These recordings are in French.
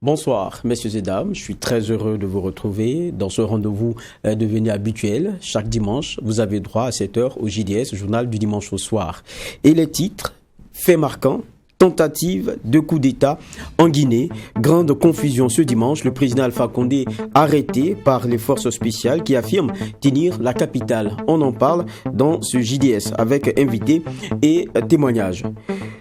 Bonsoir, messieurs et dames. Je suis très heureux de vous retrouver dans ce rendez-vous devenu habituel. Chaque dimanche, vous avez droit à 7 heures au JDS, journal du dimanche au soir. Et les titres, faits marquants, tentative de coup d'État en Guinée. Grande confusion ce dimanche. Le président Alpha Condé arrêté par les forces spéciales qui affirment tenir la capitale. On en parle dans ce JDS avec invités et témoignages.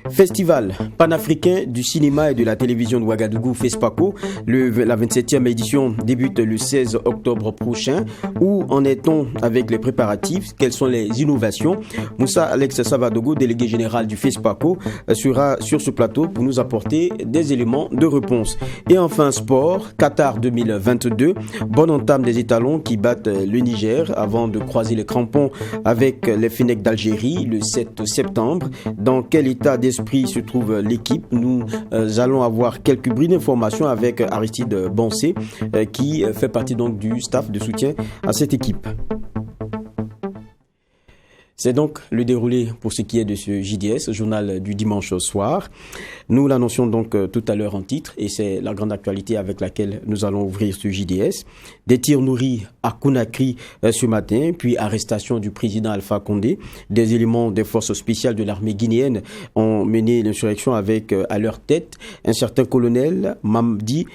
Festival panafricain du cinéma et de la télévision de Ouagadougou, FESPACO. La 27e édition débute le 16 octobre prochain. Où en est-on avec les préparatifs? Quelles sont les innovations? Moussa Alex Savadogo, délégué général du FESPACO, sera sur ce plateau pour nous apporter des éléments de réponse. Et enfin sport, Qatar 2022. Bonne entame des étalons qui battent le Niger avant de croiser les crampons avec les Fennecs d'Algérie le 7 septembre. Dans quel état d'esprit se trouve l'équipe? Nous allons avoir quelques bris d'informations avec Aristide Bansé qui fait partie donc du staff de soutien à cette équipe. C'est donc le déroulé pour ce qui est de ce JDS, journal du dimanche au soir. Nous l'annoncions donc tout à l'heure en titre et c'est la grande actualité avec laquelle nous allons ouvrir ce JDS. Des tirs nourris à Conakry ce matin, puis arrestation du président Alpha Condé. Des éléments des forces spéciales de l'armée guinéenne ont mené l'insurrection avec à leur tête un certain colonel Mamadi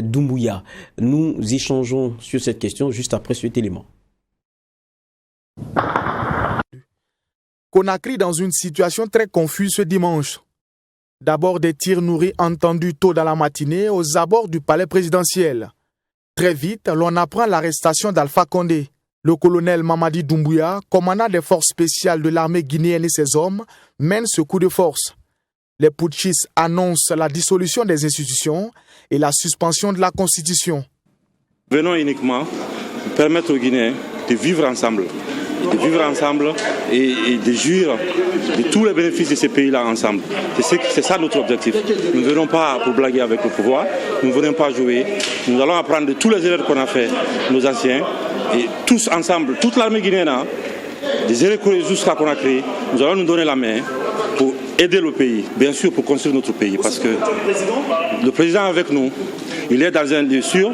Doumbouya. Nous échangeons sur cette question juste après cet élément. Conakry dans une situation très confuse ce dimanche. D'abord des tirs nourris entendus tôt dans la matinée aux abords du palais présidentiel. Très vite, l'on apprend l'arrestation d'Alpha Condé. Le colonel Mamadi Doumbouya, commandant des forces spéciales de l'armée guinéenne et ses hommes, mène ce coup de force. Les putschistes annoncent la dissolution des institutions et la suspension de la Constitution. Venons uniquement permettre aux Guinéens de vivre ensemble. Et de jouir de tous les bénéfices de ces pays-là ensemble. C'est ça notre objectif. Nous ne venons pas pour blaguer avec le pouvoir, nous ne venons pas jouer. Nous allons apprendre de tous les erreurs qu'on a fait, nos anciens, et tous ensemble, toute l'armée guinéenne, des erreurs jusqu'à Conakry, nous allons nous donner la main pour aider le pays, bien sûr pour construire notre pays. Parce que le président est avec nous, il est dans un lieu sûr,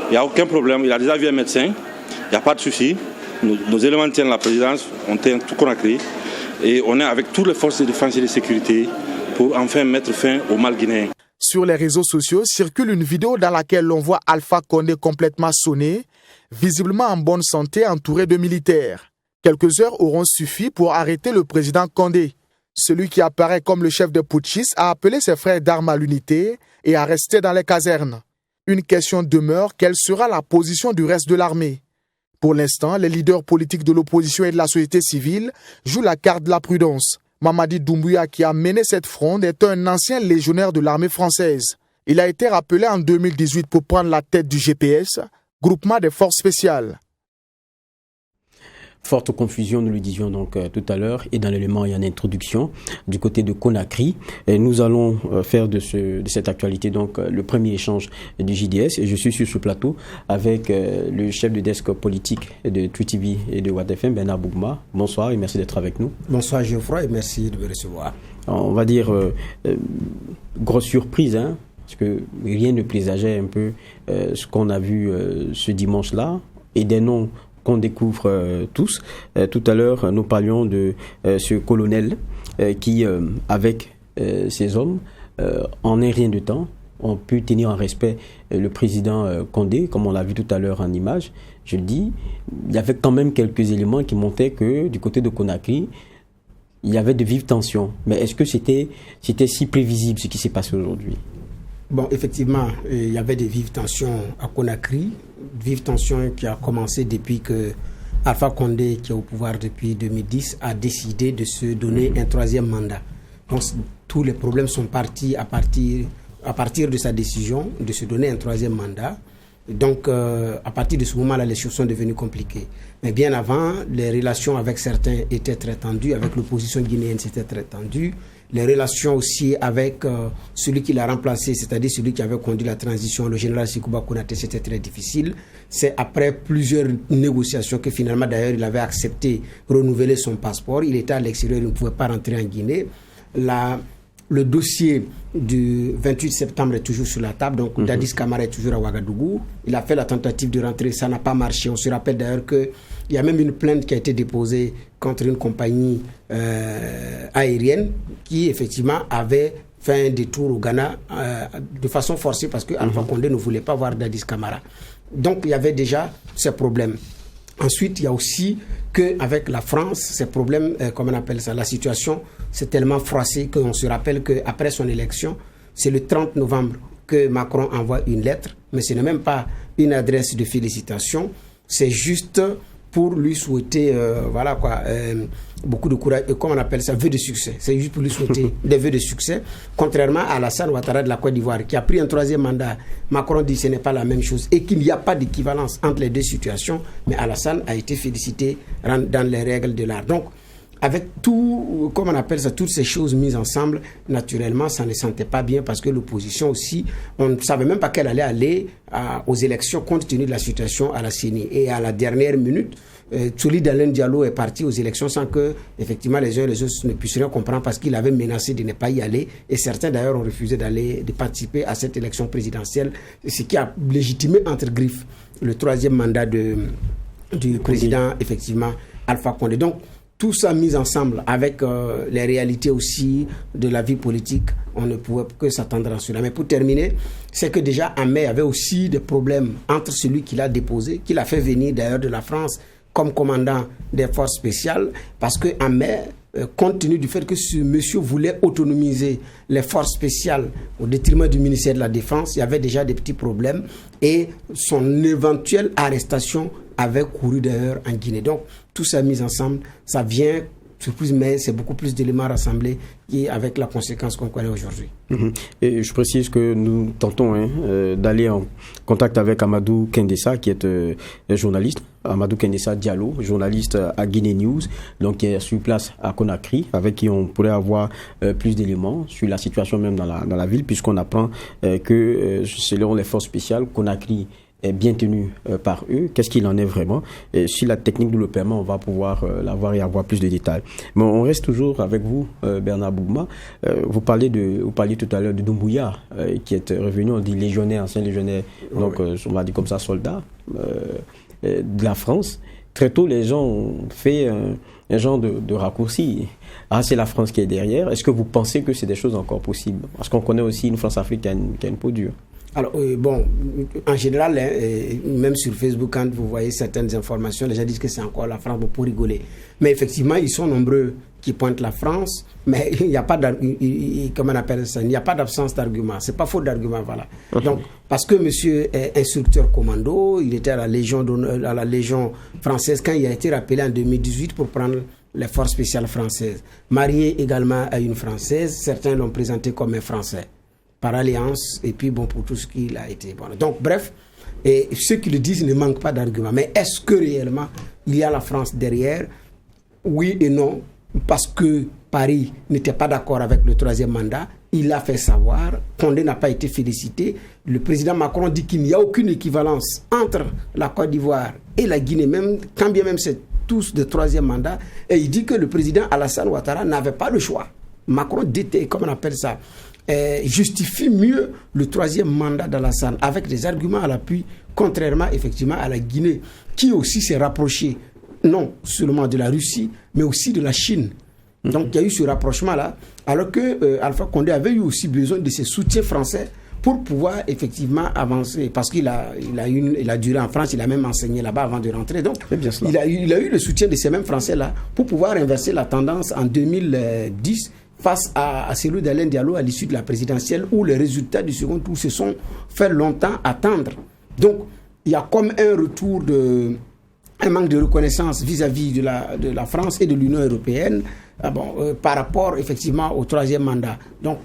il n'y a aucun problème, il a déjà vu un médecin, il n'y a pas de souci. Nos éléments tiennent la présidence, on tient tout Conakry et on est avec toutes les forces de défense et de sécurité pour enfin mettre fin au mal guinéen. Sur les réseaux sociaux circule une vidéo dans laquelle l'on voit Alpha Condé complètement sonné, visiblement en bonne santé entouré de militaires. Quelques heures auront suffi pour arrêter le président Condé. Celui qui apparaît comme le chef des putschistes a appelé ses frères d'armes à l'unité et à rester dans les casernes. Une question demeure, quelle sera la position du reste de l'armée? Pour l'instant, les leaders politiques de l'opposition et de la société civile jouent la carte de la prudence. Mamadi Doumbouya, qui a mené cette fronde, est un ancien légionnaire de l'armée française. Il a été rappelé en 2018 pour prendre la tête du GPS, groupement des forces spéciales. Forte confusion, nous le disions donc tout à l'heure, et dans l'élément il y a une introduction du côté de Conakry. Et nous allons faire de cette actualité donc le premier échange du JDS. Et je suis sur ce plateau avec le chef de desk politique de TWITV et de WattFM, Bernard Bougma. Bonsoir et merci d'être avec nous. Bonsoir Geoffroy et merci de me recevoir. On va dire grosse surprise, hein, parce que rien ne présageait un peu ce qu'on a vu ce dimanche-là, et des noms qu'on découvre tous. Tout à l'heure, nous parlions de ce colonel qui, avec ses hommes, en un rien de temps, ont pu tenir en respect le président Condé, comme on l'a vu tout à l'heure en image. Je le dis, il y avait quand même quelques éléments qui montraient que du côté de Conakry, il y avait de vives tensions. Mais est-ce que c'était si prévisible ce qui s'est passé aujourd'hui? Bon, effectivement, il y avait des vives tensions à Conakry, vives tensions qui a commencé depuis que Alpha Condé, qui est au pouvoir depuis 2010, a décidé de se donner un troisième mandat. Donc, tous les problèmes sont partis à partir de sa décision de se donner un troisième mandat. Donc, à partir de ce moment-là, les choses sont devenues compliquées. Mais bien avant, les relations avec certains étaient très tendues, avec l'opposition guinéenne, c'était très tendu. Les relations aussi avec celui qui l'a remplacé, c'est-à-dire celui qui avait conduit la transition, le général Sékou Konaté, c'était très difficile. C'est après plusieurs négociations que finalement, d'ailleurs, il avait accepté renouveler son passeport. Il était à l'extérieur, il ne pouvait pas rentrer en Guinée. le dossier du 28 septembre est toujours sur la table. Donc, Dadis Camara est toujours à Ouagadougou. Il a fait la tentative de rentrer, ça n'a pas marché. On se rappelle d'ailleurs qu'il y a même une plainte qui a été déposée contre une compagnie aérienne qui, effectivement, avait fait un détour au Ghana de façon forcée parce que Alpha Condé ne voulait pas voir Dadis Camara. Donc, il y avait déjà ces problèmes. Ensuite, il y a aussi qu'avec la France, ces problèmes, comment on appelle ça, la situation s'est tellement froissée qu'on se rappelle qu'après son élection, c'est le 30 novembre que Macron envoie une lettre, mais ce n'est même pas une adresse de félicitations, c'est juste pour lui souhaiter, beaucoup de courage, et comment on appelle ça, vœux de succès. C'est juste pour lui souhaiter des vœux de succès. Contrairement à Alassane Ouattara de la Côte d'Ivoire, qui a pris un 3e mandat, Macron dit que ce n'est pas la même chose et qu'il n'y a pas d'équivalence entre les deux situations, mais Alassane a été félicité dans les règles de l'art. Donc, avec tout, comment on appelle ça, toutes ces choses mises ensemble, naturellement, ça ne sentait pas bien parce que l'opposition aussi, on ne savait même pas qu'elle allait aller aux élections compte tenu de la situation à la CENI. Et à la dernière minute, Tsoli Alain Diallo est parti aux élections sans que, effectivement, les uns et les autres ne puissent rien comprendre parce qu'il avait menacé de ne pas y aller. Et certains, d'ailleurs, ont refusé de participer à cette élection présidentielle, ce qui a légitimé, entre griffes, le 3e mandat du président, effectivement, Alpha Condé. Donc, tout ça mis ensemble avec les réalités aussi de la vie politique, on ne pouvait que s'attendre à cela. Mais pour terminer, c'est que déjà en mai, il y avait aussi des problèmes entre celui qui l'a déposé, qui l'a fait venir d'ailleurs de la France comme commandant des forces spéciales, parce qu'en mai, compte tenu du fait que ce monsieur voulait autonomiser les forces spéciales au détriment du ministère de la Défense, il y avait déjà des petits problèmes et son éventuelle arrestation avait couru d'ailleurs en Guinée. Donc, tout ça mis ensemble, ça vient, surprise, mais c'est beaucoup plus d'éléments rassemblés qui avec la conséquence qu'on connaît aujourd'hui. Et je précise que nous tentons d'aller en contact avec Amadou Kendessa, qui est journaliste. Amadou Kendessa Diallo, journaliste à Guinée News, donc qui est sur place à Conakry, avec qui on pourrait avoir plus d'éléments sur la situation même dans la ville, puisqu'on apprend que selon les forces spéciales, Conakry est bien tenu par eux. Qu'est-ce qu'il en est vraiment? Et si la technique nous le permet, on va pouvoir l'avoir et avoir plus de détails. Mais on reste toujours avec vous, Bernard Bouma. Vous parliez tout à l'heure de Doumbouya, qui est revenu, on dit légionnaire, ancien légionnaire, donc on va dire comme ça, soldat de la France. Très tôt, les gens ont fait un genre de raccourci. Ah, c'est la France qui est derrière. Est-ce que vous pensez que c'est des choses encore possibles? Parce qu'on connaît aussi une France-Afrique qui a une peau dure. Alors, bon, en général, même sur Facebook, quand vous voyez certaines informations, les gens disent que c'est encore la France pour rigoler. Mais effectivement, ils sont nombreux qui pointent la France, mais il n'y a pas comment on appelle ça, il n'y a pas d'absence d'argument. C'est pas faute d'argument, voilà. Donc, parce que monsieur est instructeur commando, il était à la Légion française quand il a été rappelé en 2018 pour prendre les forces spéciales françaises. Marié également à une Française, certains l'ont présenté comme un Français. Par alliance, et puis bon, pour tout ce qu'il a été. Bon. Donc, bref, et ceux qui le disent ne manquent pas d'arguments. Mais est-ce que réellement, il y a la France derrière? Oui et non, parce que Paris n'était pas d'accord avec le 3e mandat. Il l'a fait savoir. Condé n'a pas été félicité. Le président Macron dit qu'il n'y a aucune équivalence entre la Côte d'Ivoire et la Guinée, même, quand bien même c'est tous de 3e mandat. Et il dit que le président Alassane Ouattara n'avait pas le choix. Macron comment on appelle ça, justifie mieux le 3e mandat d'Alassane avec des arguments à l'appui, contrairement effectivement à la Guinée, qui aussi s'est rapprochée, non seulement de la Russie, mais aussi de la Chine. Donc il y a eu ce rapprochement-là, alors que Alpha Condé avait eu aussi besoin de ses soutiens français pour pouvoir effectivement avancer, parce qu'il a duré en France, il a même enseigné là-bas avant de rentrer. Donc il a eu le soutien de ces mêmes Français-là pour pouvoir inverser la tendance en 2010 face à celui d'Alain Diallo à l'issue de la présidentielle, où les résultats du second tour se sont fait longtemps attendre. Donc, il y a comme un manque de reconnaissance vis-à-vis de la France et de l'Union européenne par rapport effectivement au 3e mandat. Donc,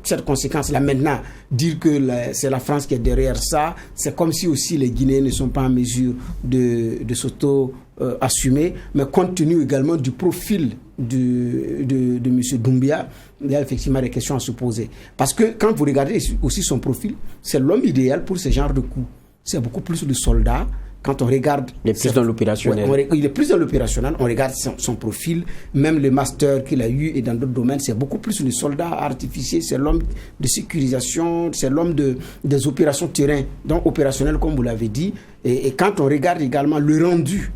cette conséquence-là, maintenant, dire que c'est la France qui est derrière ça, c'est comme si aussi les Guinéens ne sont pas en mesure de s'auto-assumer, mais compte tenu également du profil de M. Doumbouya, il y a effectivement des questions à se poser. Parce que quand vous regardez aussi son profil, c'est l'homme idéal pour ce genre de coup. C'est beaucoup plus de soldats Quand on regarde... Il est plus dans l'opérationnel. Ouais, il est plus dans l'opérationnel. On regarde son profil, même le master qu'il a eu et dans d'autres domaines, c'est beaucoup plus le soldat artificier, c'est l'homme de sécurisation, c'est l'homme des opérations terrain, donc opérationnel comme vous l'avez dit. Et quand on regarde également le rendu,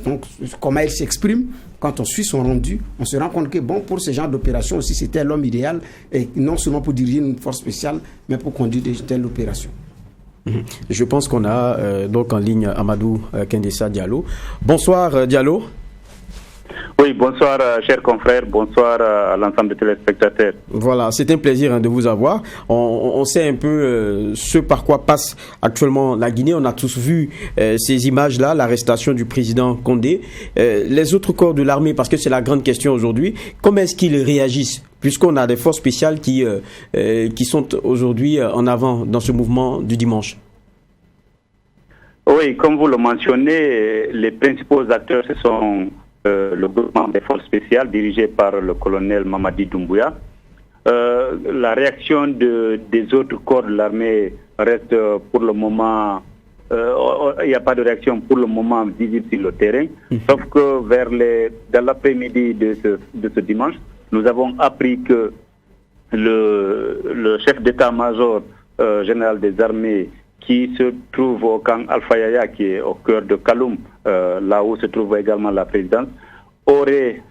donc comment il s'exprime, quand on suit son rendu, on se rend compte que bon, pour ce genre d'opération aussi, c'était l'homme idéal, et non seulement pour diriger une force spéciale, mais pour conduire de telles opérations. Je pense qu'on a donc en ligne Amadou Kendessa Diallo. Bonsoir Diallo. Oui, bonsoir chers confrères, bonsoir à l'ensemble des téléspectateurs. Voilà, c'est un plaisir de vous avoir. On sait un peu ce par quoi passe actuellement la Guinée. On a tous vu ces images-là, l'arrestation du président Condé. Les autres corps de l'armée, parce que c'est la grande question aujourd'hui, comment est-ce qu'ils réagissent ? Puisqu'on a des forces spéciales qui sont aujourd'hui en avant dans ce mouvement du dimanche. Oui, comme vous le mentionnez, les principaux acteurs, ce sont le groupement des forces spéciales dirigé par le colonel Mamadi Doumbouya. La réaction des autres corps de l'armée reste pour le moment... il n'y a pas de réaction pour le moment visible sur le terrain, sauf que dans l'après-midi de ce dimanche, nous avons appris que le chef d'état-major général des armées qui se trouve au camp Alpha Yaya, qui est au cœur de Kaloum, là où se trouve également la présidence, aurait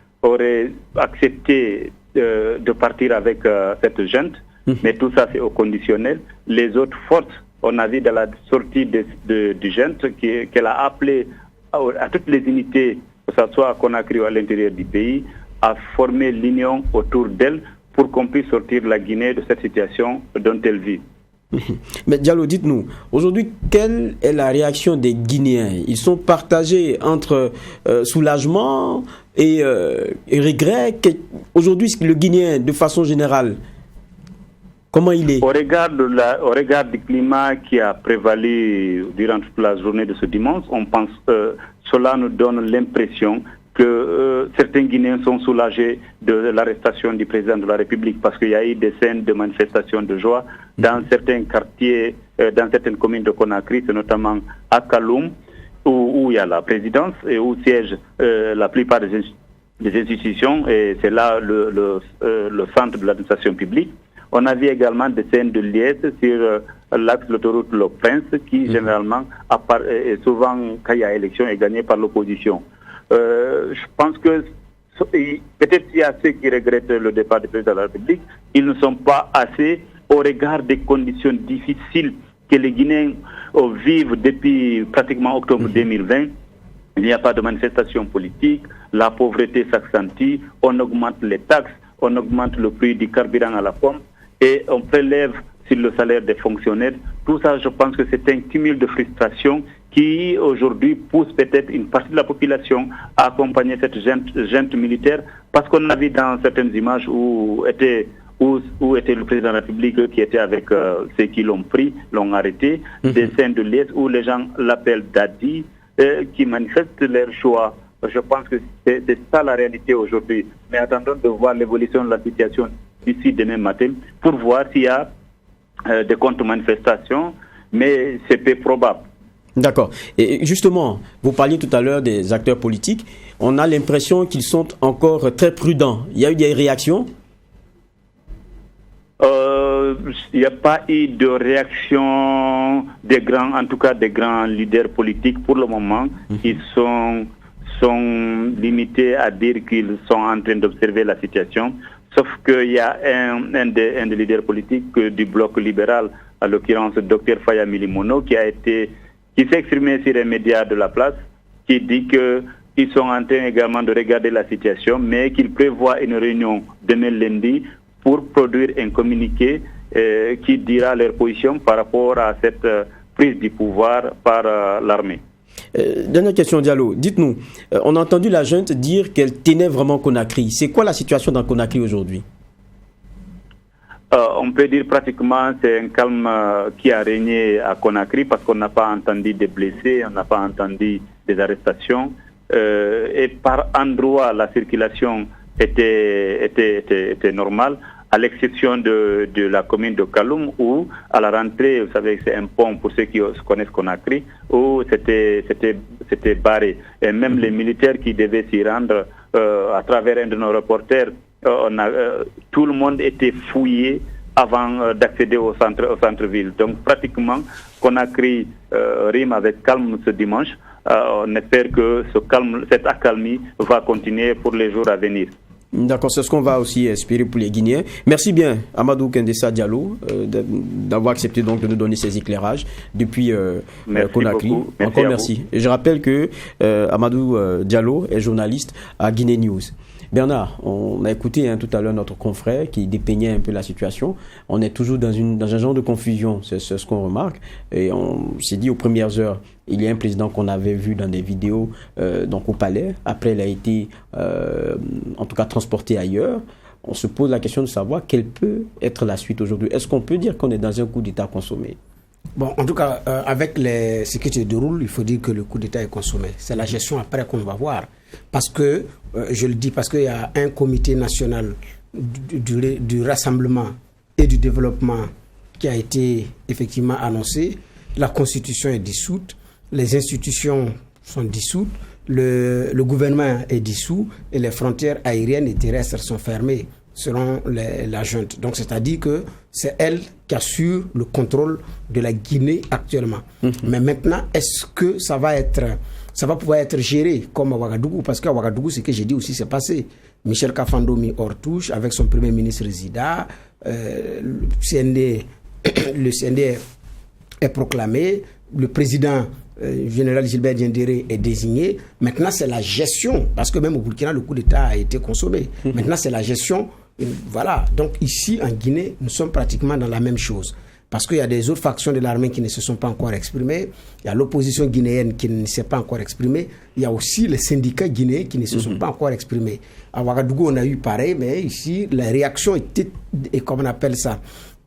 accepté de partir avec cette junte, mais tout ça c'est au conditionnel. Les autres forces, on a vu dans la sortie du junte qu'elle a appelé à toutes les unités, que ce soit à Conakry ou à l'intérieur du pays, à former l'union autour d'elle pour qu'on puisse sortir la Guinée de cette situation dont elle vit. Mais Diallo, dites-nous, aujourd'hui, quelle est la réaction des Guinéens? Ils sont partagés entre soulagement et regret. Aujourd'hui, le Guinéen, de façon générale, comment il est? Au regard du climat qui a prévalu durant toute la journée de ce dimanche, on pense cela nous donne l'impression que certains Guinéens sont soulagés de l'arrestation du président de la République parce qu'il y a eu des scènes de manifestations de joie dans certains quartiers, dans certaines communes de Conakry, c'est notamment à Kaloum, où il y a la présidence et où siègent la plupart des institutions, et c'est là le centre de l'administration publique. On a vu également des scènes de liesse sur l'axe de l'autoroute Le Prince qui généralement, et souvent quand il y a élection, est gagné par l'opposition. Je pense que peut-être qu'il y a ceux qui regrettent le départ du président de la République, ils ne sont pas assez au regard des conditions difficiles que les Guinéens vivent depuis pratiquement octobre 2020. Il n'y a pas de manifestation politique, la pauvreté s'accentue, on augmente les taxes, on augmente le prix du carburant à la pompe et on prélève sur le salaire des fonctionnaires. Tout ça, je pense que c'est un cumul de frustration qui aujourd'hui pousse peut-être une partie de la population à accompagner cette junte militaire, parce qu'on a vu dans certaines images où était le président de la République qui était avec ceux qui l'ont pris, l'ont arrêté, des scènes de liesse où les gens l'appellent Dadi, qui manifestent leur choix. Je pense que c'est ça la réalité aujourd'hui. Mais attendons de voir l'évolution de la situation d'ici demain matin pour voir s'il y a des contre-manifestations, mais c'est peu probable. D'accord. Et justement, vous parliez tout à l'heure des acteurs politiques. On a l'impression qu'ils sont encore très prudents. Il y a eu des réactions? Il n'y a pas eu de réaction des grands leaders politiques pour le moment. Ils sont limités à dire qu'ils sont en train d'observer la situation. Sauf qu'il y a un des leaders politiques du bloc libéral, à l'occurrence Dr Faya Milimono, qui s'est exprimé sur les médias de la place, qui dit qu'ils sont en train également de regarder la situation, mais qu'ils prévoient une réunion demain lundi pour produire un communiqué qui dira leur position par rapport à cette prise du pouvoir par l'armée. Dernière question, Diallo. Dites-nous, on a entendu la junte dire qu'elle tenait vraiment Conakry. C'est quoi la situation dans Conakry aujourd'hui? On peut dire pratiquement c'est un calme qui a régné à Conakry parce qu'on n'a pas entendu des blessés, on n'a pas entendu des arrestations. Et par endroits, la circulation était normale. à l'exception de la commune de Kaloum, où à la rentrée, vous savez, c'est un pont pour ceux qui connaissent Conakry, où c'était barré. Et même les militaires qui devaient s'y rendre, à travers un de nos reporters, tout le monde était fouillé avant d'accéder au centre-ville. Donc pratiquement, Conakry rime avec calme ce dimanche. On espère que cette accalmie va continuer pour les jours à venir. D'accord, c'est ce qu'on va aussi espérer pour les Guinéens. Merci bien, Amadou Kendessa Diallo, d'avoir accepté donc de nous donner ces éclairages depuis Conakry. Encore merci. Et je rappelle que Amadou Diallo est journaliste à Guinée News. Bernard, on a écouté tout à l'heure notre confrère qui dépeignait un peu la situation. On est toujours dans un genre de confusion, c'est ce qu'on remarque. Et on s'est dit aux premières heures, il y a un président qu'on avait vu dans des vidéos donc au palais. Après, il a été en tout cas transporté ailleurs. On se pose la question de savoir quelle peut être la suite aujourd'hui. Est-ce qu'on peut dire qu'on est dans un coup d'État consommé? Bon, en tout cas, avec ce qui se déroule, il faut dire que le coup d'État est consommé. C'est la gestion après qu'on va voir. Parce que, je le dis, parce qu'il y a un comité national du rassemblement et du développement qui a été effectivement annoncé. La Constitution est dissoute, les institutions sont dissoutes, le gouvernement est dissous et les frontières aériennes et terrestres sont fermées selon la junte. Donc, c'est-à-dire que c'est elle qui assure le contrôle de la Guinée actuellement. Mais maintenant, est-ce que ça va pouvoir être géré comme à Ouagadougou? Parce qu'à Ouagadougou, ce que j'ai dit aussi, c'est passé. Michel Kafando mis hors touche avec son premier ministre Zida. Le CND est proclamé. Le président général Gilbert Diendéré est désigné. Maintenant, c'est la gestion. Parce que même au Burkina, le coup d'État a été consommé. Maintenant, c'est la gestion. Voilà. Donc ici, en Guinée, nous sommes pratiquement dans la même chose. Parce qu'il y a des autres factions de l'armée qui ne se sont pas encore exprimées. Il y a l'opposition guinéenne qui ne s'est pas encore exprimée. Il y a aussi les syndicats guinéens qui ne se sont pas encore exprimés. À Ouagadougou, on a eu pareil, mais ici, la réaction était, comme on appelle ça,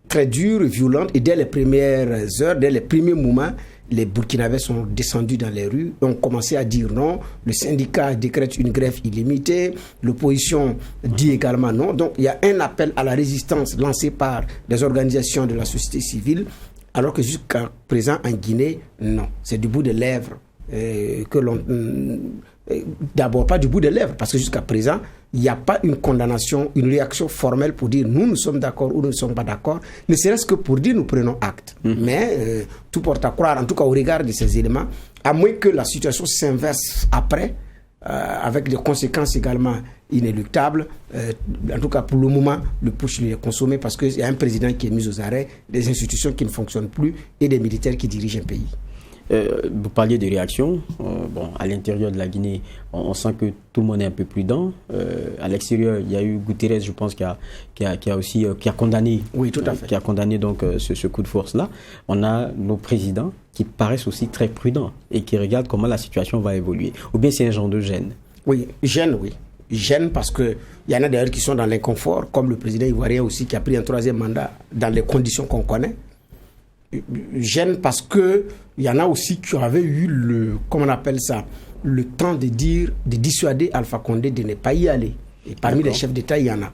très dure, violente. Et dès les premières heures, dès les premiers moments, les Burkinabés sont descendus dans les rues, ont commencé à dire non. Le syndicat décrète une grève illimitée. L'opposition dit également non. Donc, il y a un appel à la résistance lancé par des organisations de la société civile, alors que jusqu'à présent, en Guinée, non. C'est du bout des lèvres que l'on... D'abord, pas du bout des lèvres, parce que jusqu'à présent, il n'y a pas une condamnation, une réaction formelle pour dire nous sommes d'accord ou nous ne sommes pas d'accord, ne serait-ce que pour dire nous prenons acte. Mais tout porte à croire, en tout cas au regard de ces éléments, à moins que la situation s'inverse après, avec des conséquences également inéluctables. En tout cas, pour le moment, le putsch est consommé parce qu'il y a un président qui est mis aux arrêts, des institutions qui ne fonctionnent plus et des militaires qui dirigent un pays. Vous parliez de réactions. À l'intérieur de la Guinée, on sent que tout le monde est un peu prudent. À l'extérieur, il y a eu Guterres, je pense, qui a condamné. Oui, tout à fait. Qui a condamné donc ce coup de force-là. On a nos présidents qui paraissent aussi très prudents et qui regardent comment la situation va évoluer. Ou bien c'est un genre de gêne. Oui, gêne, oui. Gêne parce que il y en a d'ailleurs qui sont dans l'inconfort, comme le président ivoirien aussi qui a pris un 3e mandat dans les conditions qu'on connaît. Gêne parce que il y en a aussi qui avaient eu comment on appelle ça, le temps de dissuader Alpha Condé de ne pas y aller. Et parmi les chefs d'État, il y en a.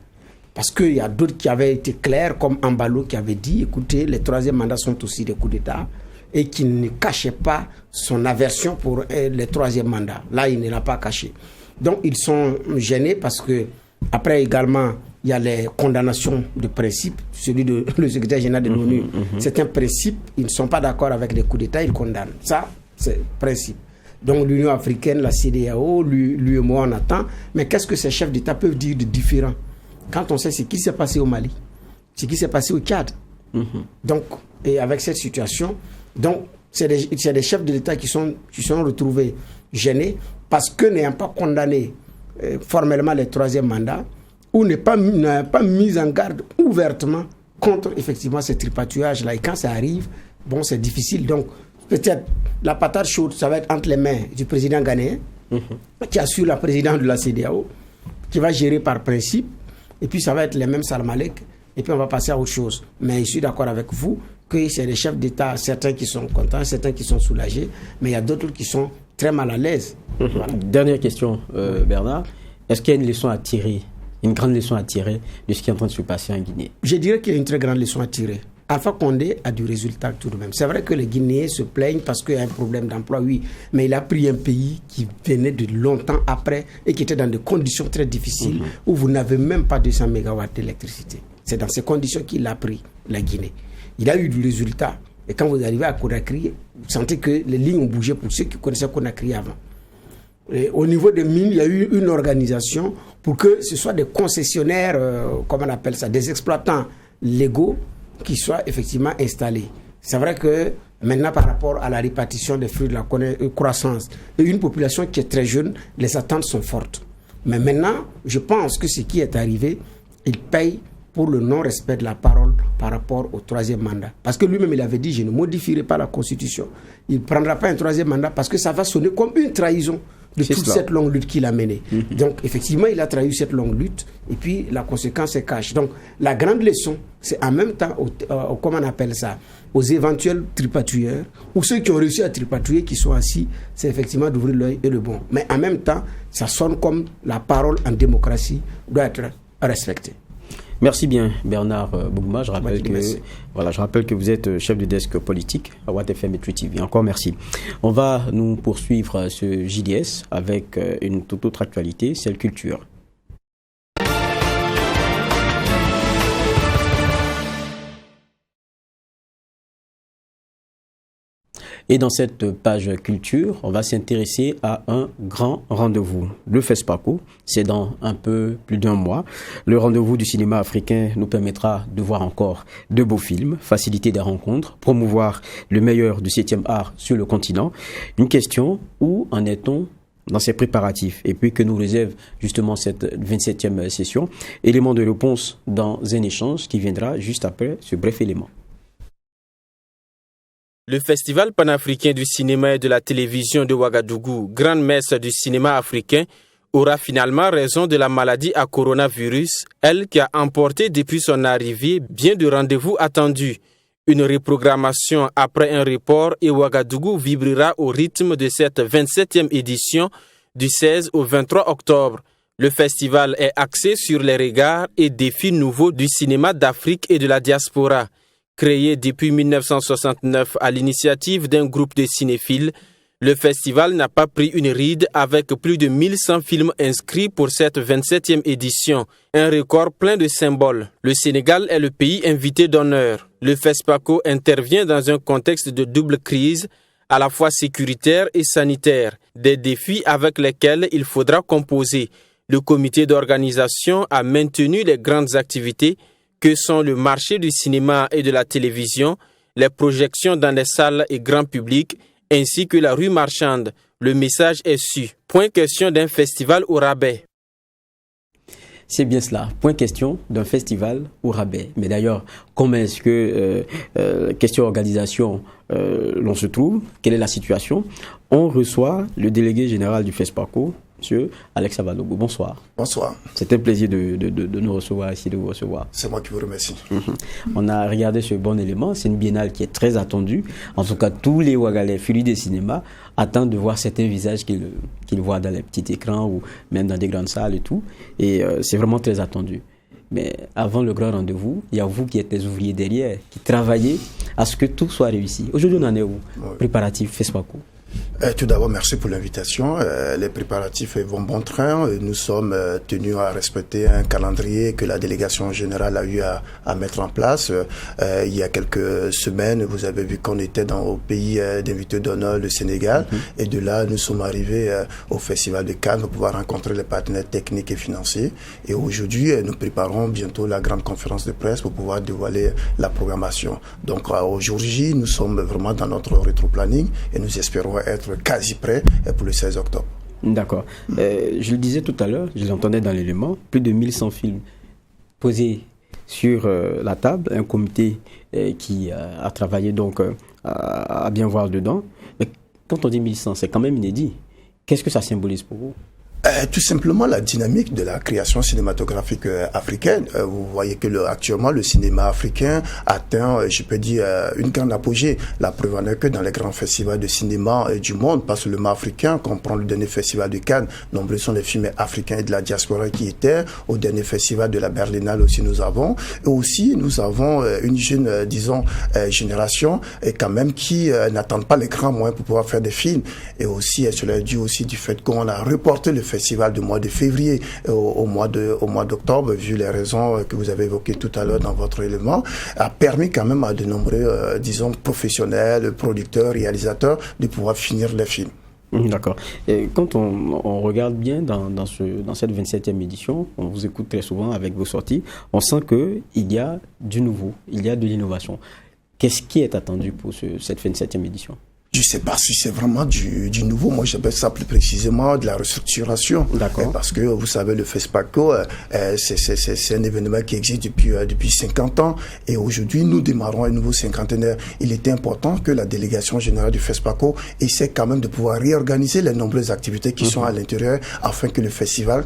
Parce qu'il y a d'autres qui avaient été clairs, comme Ambalo qui avait dit, écoutez, les 3e mandats sont aussi des coups d'État, et qui ne cachait pas son aversion pour les 3e mandats. Là, il ne l'a pas caché. Donc, ils sont gênés parce que, après également, il y a les condamnations de principe, celui de le secrétaire général de l'ONU. C'est un principe, ils ne sont pas d'accord avec les coups d'État, ils condamnent. Ça, c'est principe. Donc l'Union africaine, la CEDEAO, l'UEMOA, on attend. Mais qu'est-ce que ces chefs d'État peuvent dire de différent quand on sait ce qui s'est passé au Mali, ce qui s'est passé au Tchad. Donc, et avec cette situation, donc c'est des chefs de l'État qui sont retrouvés gênés parce que n'ayant pas condamné formellement les 3e mandats, ou n'a pas mis en garde ouvertement contre effectivement ce tripatouillage-là. Et quand ça arrive, bon, c'est difficile. Donc, peut-être la patate chaude, ça va être entre les mains du président ghanéen, qui assure la présidence de la CEDEAO, qui va gérer par principe, et puis ça va être les mêmes Salmalek, et puis on va passer à autre chose. Mais je suis d'accord avec vous que c'est les chefs d'État, certains qui sont contents, certains qui sont soulagés, mais il y a d'autres qui sont très mal à l'aise. Voilà. Dernière question, Bernard. Est-ce qu'il y a une leçon à tirer une grande leçon à tirer de ce qui est en train de se passer en Guinée? Je dirais qu'il y a une très grande leçon à tirer. Alpha Condé a du résultat tout de même. C'est vrai que les Guinéens se plaignent parce qu'il y a un problème d'emploi, oui, mais il a pris un pays qui venait de longtemps après et qui était dans des conditions très difficiles où vous n'avez même pas 200 MW d'électricité. C'est dans ces conditions qu'il a pris la Guinée. Il a eu du résultat. Et quand vous arrivez à Conakry, vous sentez que les lignes ont bougé pour ceux qui connaissaient Conakry avant. Et au niveau des mines, il y a eu une organisation pour que ce soit des concessionnaires, comment on appelle ça, des exploitants légaux qui soient effectivement installés. C'est vrai que maintenant, par rapport à la répartition des fruits de la croissance, et une population qui est très jeune, les attentes sont fortes. Mais maintenant, je pense que ce qui est arrivé, il paye pour le non-respect de la parole par rapport au troisième mandat. Parce que lui-même, il avait dit, je ne modifierai pas la Constitution. Il ne prendra pas un troisième mandat parce que ça va sonner comme une trahison de toute cette longue lutte qu'il a menée. Donc, effectivement, il a trahi cette longue lutte et puis la conséquence est cache. Donc, la grande leçon, c'est en même temps, comment on appelle ça, aux éventuels tripatouilleurs ou ceux qui ont réussi à tripatouiller, qui sont assis, c'est effectivement d'ouvrir l'œil et le bon. Mais en même temps, ça sonne comme la parole en démocratie doit être respectée. Merci bien Bernard Bougouma. Je rappelle que vous êtes chef de desk politique à Watt FM et True TV. Encore merci. On va nous poursuivre ce JDS avec une toute autre actualité, celle culture. Et dans cette page culture, on va s'intéresser à un grand rendez-vous. Le FESPACO, c'est dans un peu plus d'un mois. Le rendez-vous du cinéma africain nous permettra de voir encore de beaux films, faciliter des rencontres, promouvoir le meilleur du 7e art sur le continent. Une question, où en est-on dans ces préparatifs? Et puis que nous réserve justement cette 27e session. Élément de réponse dans un échange qui viendra juste après ce bref élément. Le Festival panafricain du cinéma et de la télévision de Ouagadougou, grande messe du cinéma africain, aura finalement raison de la maladie à coronavirus, elle qui a emporté depuis son arrivée bien de rendez-vous attendus. Une reprogrammation après un report et Ouagadougou vibrera au rythme de cette 27e édition du 16 au 23 octobre. Le festival est axé sur les regards et défis nouveaux du cinéma d'Afrique et de la diaspora. Créé depuis 1969 à l'initiative d'un groupe de cinéphiles, le festival n'a pas pris une ride avec plus de 1100 films inscrits pour cette 27e édition. Un record plein de symboles. Le Sénégal est le pays invité d'honneur. Le FESPACO intervient dans un contexte de double crise, à la fois sécuritaire et sanitaire, des défis avec lesquels il faudra composer. Le comité d'organisation a maintenu les grandes activités que sont le marché du cinéma et de la télévision, les projections dans les salles et grand public, ainsi que la rue marchande. Le message est su. Point question d'un festival au rabais. C'est bien cela. Point question d'un festival au rabais. Mais d'ailleurs, comment est-ce que, question organisation, l'on se trouve? Quelle est la situation? On reçoit le délégué général du FESPACO, Monsieur Alex Avalogo. Bonsoir. Bonsoir. C'est un plaisir de nous recevoir ici, de vous recevoir. C'est moi qui vous remercie. On a regardé ce bon élément. C'est une biennale qui est très attendue. En tout cas, tous les Ouagalais férus des cinémas attendent de voir certains visages qu'ils voient dans les petits écrans ou même dans des grandes salles et tout. Et c'est vraiment très attendu. Mais avant le grand rendez-vous, il y a vous qui êtes les ouvriers derrière, qui travaillez à ce que tout soit réussi. Aujourd'hui, on en est où? Oui. Préparatifs, FESPACO. Tout d'abord, merci pour l'invitation. Les préparatifs vont bon train. Nous sommes tenus à respecter un calendrier que la délégation générale a eu à mettre en place. Il y a quelques semaines, vous avez vu qu'on était au pays d'invité d'honneur, le Sénégal. Et de là, nous sommes arrivés au Festival de Cannes pour pouvoir rencontrer les partenaires techniques et financiers. Et aujourd'hui, nous préparons bientôt la grande conférence de presse pour pouvoir dévoiler la programmation. Donc, aujourd'hui, nous sommes vraiment dans notre rétro-planning et nous espérons être quasi prêt pour le 16 octobre. D'accord. Je le disais tout à l'heure, je l'entendais dans l'élément, plus de 1100 films posés sur la table, un comité qui a travaillé donc à bien voir dedans. Mais quand on dit 1100, c'est quand même inédit. Qu'est-ce que ça symbolise pour vous? Tout simplement la dynamique de la création cinématographique africaine. Vous voyez que actuellement le cinéma africain atteint, je peux dire, une grande apogée. La preuve en est que dans les grands festivals de cinéma du monde, pas seulement africain, qu'on prend le dernier festival de Cannes, nombreux sont les films africains et de la diaspora qui étaient. Au dernier festival de la Berlinale aussi nous avons. Et aussi nous avons une jeune, génération et quand même qui n'attendent pas les grands moyens pour pouvoir faire des films. Et aussi, cela est dû aussi du fait qu'on a reporté le festival du mois de février au mois d'octobre, vu les raisons que vous avez évoquées tout à l'heure dans votre élément, a permis quand même à de nombreux, professionnels, producteurs, réalisateurs de pouvoir finir les films. D'accord. Et quand on regarde bien dans cette 27e édition, on vous écoute très souvent avec vos sorties, on sent qu'il y a du nouveau, il y a de l'innovation. Qu'est-ce qui est attendu pour cette 27e édition ? Je sais pas si c'est vraiment du nouveau. Moi, j'appelle ça plus précisément de la restructuration. D'accord. Parce que, vous savez, le FESPACO, c'est un événement qui existe depuis 50 ans. Et aujourd'hui, nous démarrons un nouveau cinquantenaire. Il était important que la délégation générale du FESPACO essaie quand même de pouvoir réorganiser les nombreuses activités qui sont à l'intérieur afin que le festival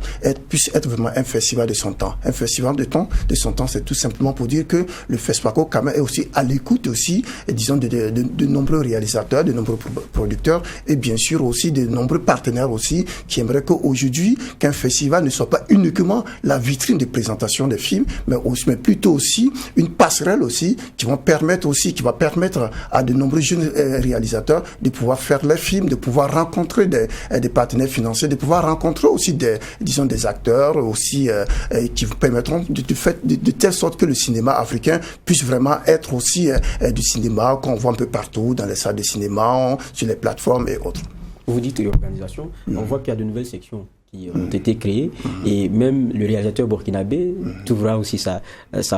puisse être vraiment un festival de son temps. Un festival de son temps, c'est tout simplement pour dire que le FESPACO quand même est aussi à l'écoute aussi, disons, de nombreux réalisateurs, de nombreux producteurs et bien sûr aussi de nombreux partenaires aussi qui aimeraient qu'aujourd'hui qu'un festival ne soit pas uniquement la vitrine de présentation des films mais plutôt aussi une passerelle aussi qui va permettre à de nombreux jeunes réalisateurs de pouvoir faire leurs films, de pouvoir rencontrer des partenaires financiers, de pouvoir rencontrer aussi des acteurs aussi qui vous permettront de telle sorte que le cinéma africain puisse vraiment être aussi du cinéma qu'on voit un peu partout dans les salles de cinéma, sur les plateformes et autres. Vous dites réorganisation, on voit qu'il y a de nouvelles sections qui ont été créées et même le réalisateur burkinabé trouvera aussi sa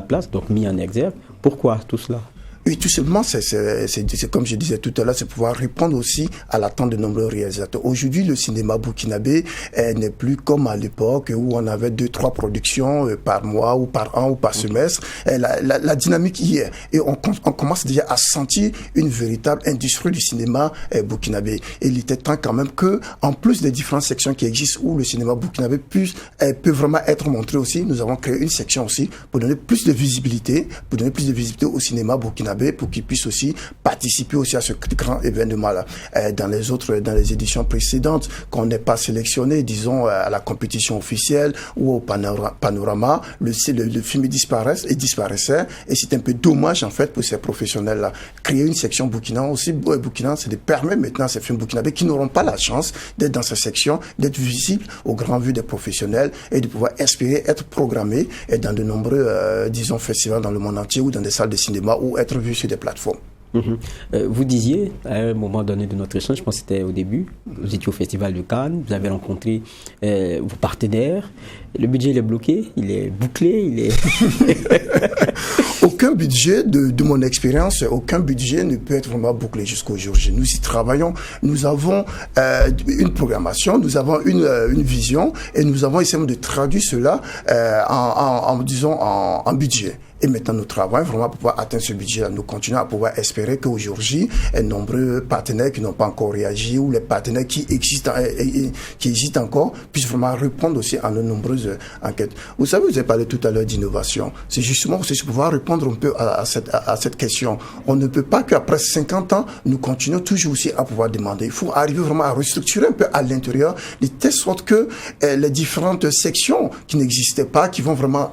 place, donc mis en exergue. Pourquoi tout cela ? Oui, tout simplement, c'est comme je disais tout à l'heure, c'est pouvoir répondre aussi à l'attente de nombreux réalisateurs. Aujourd'hui, le cinéma burkinabé n'est plus comme à l'époque où on avait 2-3 productions par mois ou par an ou par semestre. La dynamique y est. Et on commence déjà à sentir une véritable industrie du cinéma burkinabé. Et il était temps quand même que, en plus des différentes sections qui existent où le cinéma burkinabé peut vraiment être montré aussi, nous avons créé une section aussi pour donner plus de visibilité au cinéma burkinabé, pour qu'ils puissent aussi participer aussi à ce grand événement-là. Dans les éditions précédentes, qu'on n'est pas sélectionné, disons, à la compétition officielle ou au panorama, le film disparaissait, et c'est un peu dommage, en fait, pour ces professionnels-là. Créer une section Burkina, c'est de permettre maintenant à ces films burkinabés qui n'auront pas la chance d'être dans cette section, d'être visibles au grand vu des professionnels et de pouvoir espérer être programmés dans de nombreux, festivals dans le monde entier ou dans des salles de cinéma ou être vus sur des plateformes. Vous disiez, à un moment donné de notre échange, je pense que c'était au début, vous étiez au Festival de Cannes, vous avez rencontré vos partenaires, le budget il est bloqué, il est bouclé, Aucun budget, de mon expérience, aucun budget ne peut être vraiment bouclé jusqu'au jour J. Nous y travaillons, nous avons une programmation, nous avons une vision et nous avons essayé de traduire cela en budget. Et maintenant, nous travaillons vraiment pour pouvoir atteindre ce budget-là. Nous continuons à pouvoir espérer qu'au jour J, nombreux partenaires qui n'ont pas encore réagi ou les partenaires qui existent encore puissent vraiment répondre aussi à nos nombreuses enquêtes. Vous savez, vous avez parlé tout à l'heure d'innovation. C'est justement aussi pouvoir répondre un peu à cette question. On ne peut pas qu'après 50 ans, nous continuons toujours aussi à pouvoir demander. Il faut arriver vraiment à restructurer un peu à l'intérieur de telle sorte que les différentes sections qui n'existaient pas, qui vont vraiment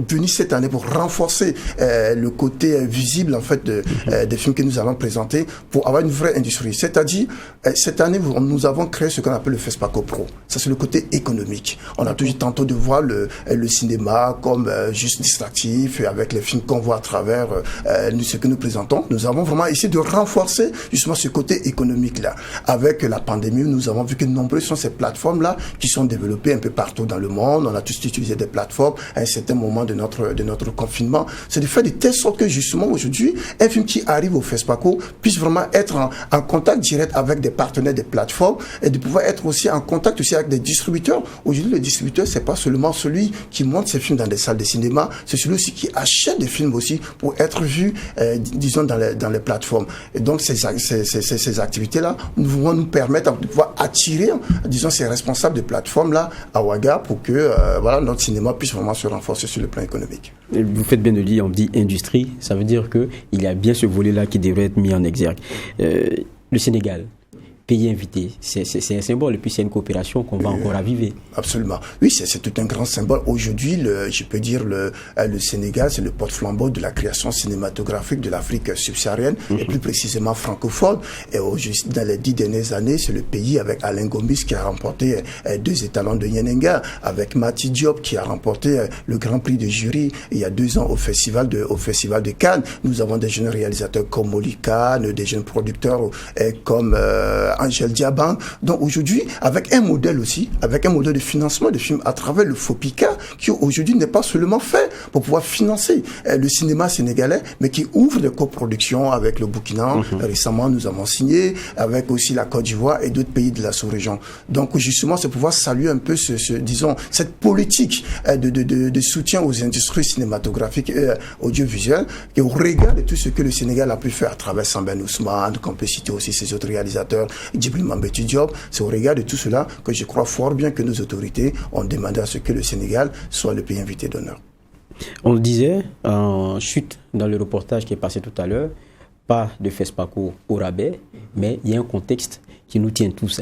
venir cette année pour renforcer le côté visible en fait des films que nous allons présenter pour avoir une vraie industrie. C'est-à-dire, cette année, nous avons créé ce qu'on appelle le FESPACO Pro. Ça, c'est le côté économique. On a toujours tenté de voir le cinéma comme juste distractif et avec les films qu'on voit à travers ce que nous présentons. Nous avons vraiment essayé de renforcer justement ce côté économique-là. Avec la pandémie, nous avons vu que nombreuses sont ces plateformes-là qui sont développées un peu partout dans le monde. On a tous utilisé des plateformes à un certain moment de notre confinement. cinéma, c'est de faire de telle sorte que justement aujourd'hui, un film qui arrive au FESPACO puisse vraiment être en contact direct avec des partenaires des plateformes et de pouvoir être aussi en contact aussi avec des distributeurs. Aujourd'hui, le distributeur, c'est pas seulement celui qui monte ses films dans des salles de cinéma, c'est celui aussi qui achète des films aussi pour être vu, disons, dans les plateformes. Et donc, ces activités-là vont nous permettre de pouvoir attirer, disons, ces responsables de plateformes-là à Ouaga pour que voilà, notre cinéma puisse vraiment se renforcer sur le plan économique. Vous faites bien de dire, on dit industrie, ça veut dire qu'il y a bien ce volet-là qui devrait être mis en exergue. Le Sénégal, pays invité, c'est un symbole et puis c'est une coopération qu'on va encore raviver. Absolument. Oui, c'est tout un grand symbole. Aujourd'hui, je peux dire le Sénégal, c'est le porte-flambeau de la création cinématographique de l'Afrique subsaharienne et plus précisément francophone. Et aujourd'hui, dans les 10 dernières années, c'est le pays avec Alain Gomis qui a remporté 2 étalons de Yenenga, avec Mati Diop qui a remporté le Grand Prix de jury il y a 2 ans au Festival de Cannes. Nous avons des jeunes réalisateurs comme Molly Kahn, des jeunes producteurs comme Angèle Diaban. Donc aujourd'hui, avec un modèle de financement de films à travers le FOPICA, qui aujourd'hui n'est pas seulement fait pour pouvoir financer le cinéma sénégalais, mais qui ouvre des coproductions avec le Burkina. Récemment, nous avons signé avec aussi la Côte d'Ivoire et d'autres pays de la sous-région. Donc justement, c'est pouvoir saluer un peu disons, cette politique de soutien aux industries cinématographiques et audiovisuelles, et au regard de tout ce que le Sénégal a pu faire à travers Sambène Ousmane, qu'on peut citer aussi ses autres réalisateurs, Djibril Mambéty Diop. C'est au regard de tout cela que je crois fort bien que nos autorités ont demandé à ce que le Sénégal soit le pays invité d'honneur. On le disait en chute dans le reportage qui est passé tout à l'heure, pas de FESPACO au rabais, mais il y a un contexte qui nous tient tous.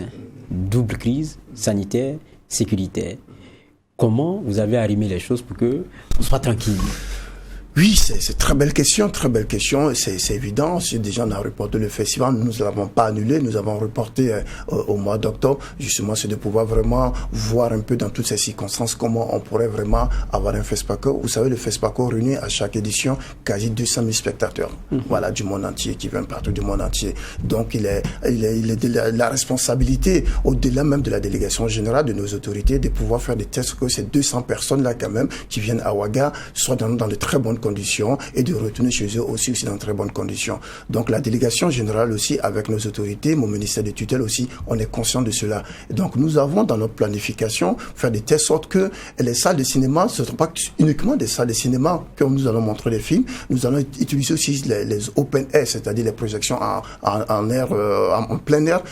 Double crise sanitaire, sécuritaire. Comment vous avez arrimé les choses pour qu'on soit tranquille? Oui, c'est très belle question, c'est évident. Déjà, on a reporté le festival, nous ne l'avons pas annulé, nous avons reporté au mois d'octobre. Justement, c'est de pouvoir vraiment voir un peu dans toutes ces circonstances comment on pourrait vraiment avoir un FESPACO. Vous savez, le FESPACO réunit à chaque édition quasi 200 000 spectateurs, voilà, du monde entier, qui viennent partout du monde entier. Donc, il est de la responsabilité, au-delà même de la délégation générale de nos autorités, de pouvoir faire des tests que ces 200 personnes-là, quand même, qui viennent à Ouaga, soient dans de très bonnes conditions et de retourner chez eux aussi dans de très bonnes conditions. Donc la délégation générale aussi, avec nos autorités, mon ministère de tutelle aussi, on est conscient de cela. Et donc nous avons dans notre planification fait de telle sorte que les salles de cinéma, ce ne sont pas uniquement des salles de cinéma que nous allons montrer les films, nous allons utiliser aussi les open air, c'est-à-dire les projections en plein air,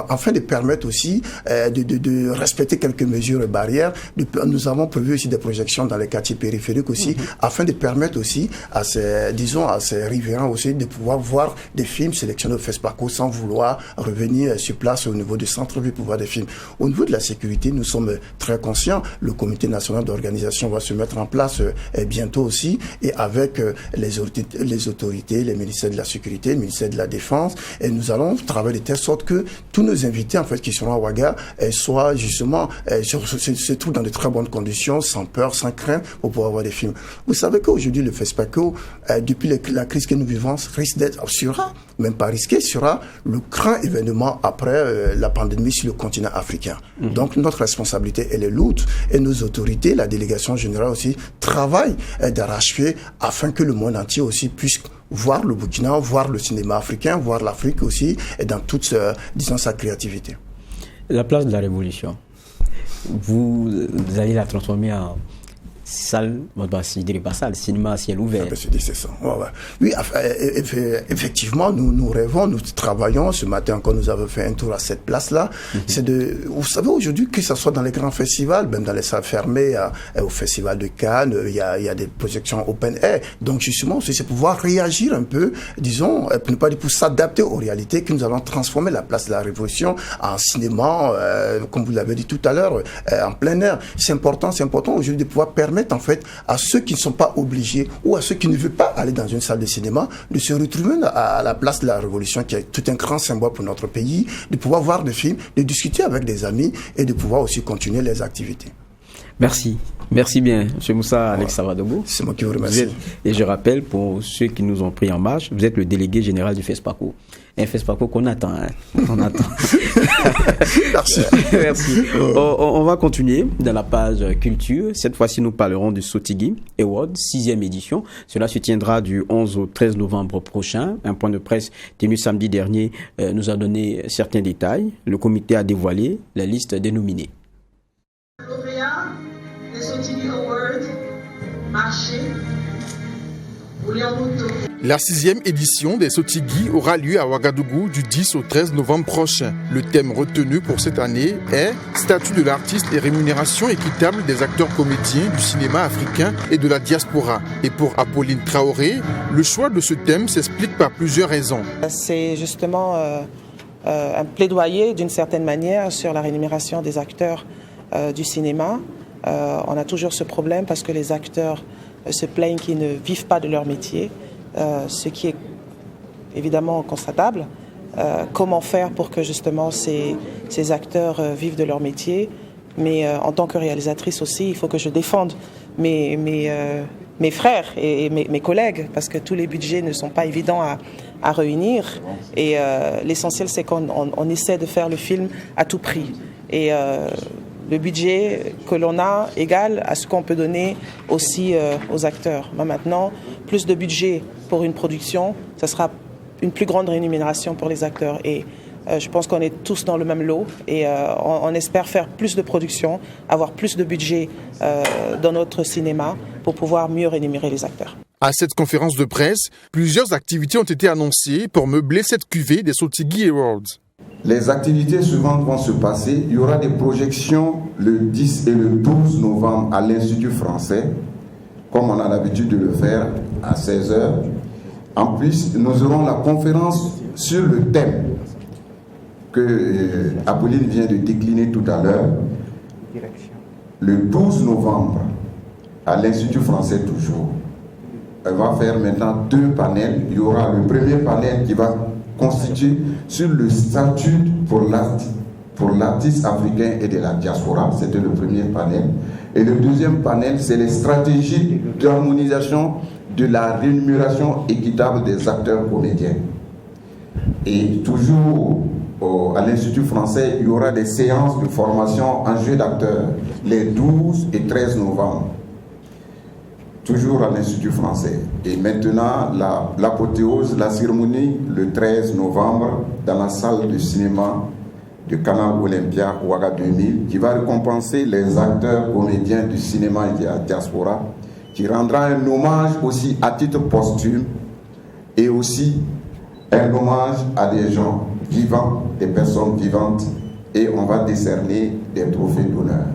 afin de permettre aussi de respecter quelques mesures et barrières. Nous avons prévu aussi des projections dans les quartiers périphériques aussi, afin de permettre aussi à ces riverains aussi de pouvoir voir des films sélectionnés au FESPACO sans vouloir revenir sur place au niveau du centre-ville pour voir des films. Au niveau de la sécurité, nous sommes très conscients. Le comité national d'organisation va se mettre en place bientôt aussi, et avec les autorités, les ministères de la sécurité, le ministère de la défense, et nous allons travailler de telle sorte que tous nos invités en fait qui seront à Ouaga soient justement se trouvent dans de très bonnes conditions, sans peur, sans crainte, pour pouvoir voir des films. Vous savez qu'aujourd'hui, le FESPACO, depuis la crise que nous vivons, risque d'être, même pas risqué, sera le grand événement après la pandémie sur le continent africain. Donc, notre responsabilité, elle est lourde, et nos autorités, la délégation générale aussi, travaillent d'arrache-pied afin que le monde entier aussi puisse voir le Burkina, voir le cinéma africain, voir l'Afrique aussi, et dans toute, disons, sa créativité. La place de la Révolution, vous allez la transformer en salle, je dirais pas salle, cinéma à ciel ouvert. C'est ça. Ouais. Oui, effectivement, nous rêvons, nous travaillons. Ce matin encore, nous avons fait un tour à cette place-là. Vous savez, aujourd'hui, que ce soit dans les grands festivals, même dans les salles fermées, au Festival de Cannes, il y a des projections open air. Donc, justement, c'est pouvoir réagir un peu, disons, pour ne pas dire pour s'adapter aux réalités, que nous allons transformer la place de la Révolution en cinéma, comme vous l'avez dit tout à l'heure, en plein air. C'est important aujourd'hui de pouvoir permettre en fait à ceux qui ne sont pas obligés ou à ceux qui ne veulent pas aller dans une salle de cinéma de se retrouver à la place de la Révolution, qui est tout un grand symbole pour notre pays, de pouvoir voir des films, de discuter avec des amis et de pouvoir aussi continuer les activités. Merci. Merci bien, M. Moussa Alex Savadogo. C'est moi qui vous remercie. Et je rappelle, pour ceux qui nous ont pris en marche, vous êtes le délégué général du FESPACO. Un FESPACO qu'on attend. On attend. Merci. Merci. On va continuer dans la page culture. Cette fois-ci, nous parlerons du Sotigui Award, 6e édition. Cela se tiendra du 11 au 13 novembre prochain. Un point de presse tenu samedi dernier nous a donné certains détails. Le comité a dévoilé la liste des nominés. La 6e édition des Sotigui aura lieu à Ouagadougou du 10 au 13 novembre prochain. Le thème retenu pour cette année est « Statut de l'artiste et rémunération équitable des acteurs comédiens du cinéma africain et de la diaspora ». Et pour Apolline Traoré, le choix de ce thème s'explique par plusieurs raisons. C'est justement un plaidoyer d'une certaine manière sur la rémunération des acteurs du cinéma. On a toujours ce problème parce que les acteurs se plaignent qu'ils ne vivent pas de leur métier, ce qui est évidemment constatable. Comment faire pour que justement ces acteurs vivent de leur métier? Mais en tant que réalisatrice aussi, il faut que je défende mes frères et mes collègues, parce que tous les budgets ne sont pas évidents à réunir. Et l'essentiel, c'est qu'on essaie de faire le film à tout prix. Et le budget que l'on a égale à ce qu'on peut donner aussi aux acteurs. Mais maintenant, plus de budget pour une production, ça sera une plus grande rémunération pour les acteurs. Et je pense qu'on est tous dans le même lot et on espère faire plus de production, avoir plus de budget dans notre cinéma pour pouvoir mieux rémunérer les acteurs. À cette conférence de presse, plusieurs activités ont été annoncées pour meubler cette cuvée des Sotigui Awards. Les activités suivantes vont se passer. Il y aura des projections le 10 et le 12 novembre à l'Institut français, comme on a l'habitude de le faire à 16h. En plus, nous aurons la conférence sur le thème que Apolline vient de décliner tout à l'heure. Le 12 novembre, à l'Institut français toujours. Elle va faire maintenant 2 panels. Il y aura le premier panel qui va constitué sur le statut pour l'artiste africain et de la diaspora. C'était le premier panel. Et le deuxième panel, c'est les stratégies d'harmonisation de la rémunération équitable des acteurs comédiens. Et toujours à l'Institut français, il y aura des séances de formation en jeu d'acteurs les 12 et 13 novembre. Toujours à l'Institut français. Et maintenant, l'apothéose, la cérémonie le 13 novembre dans la salle de cinéma du Canal Olympia Ouaga 2000, qui va récompenser les acteurs comédiens du cinéma et de la diaspora, qui rendra un hommage aussi à titre posthume et aussi un hommage à des gens vivants, des personnes vivantes, et on va décerner des trophées d'honneur.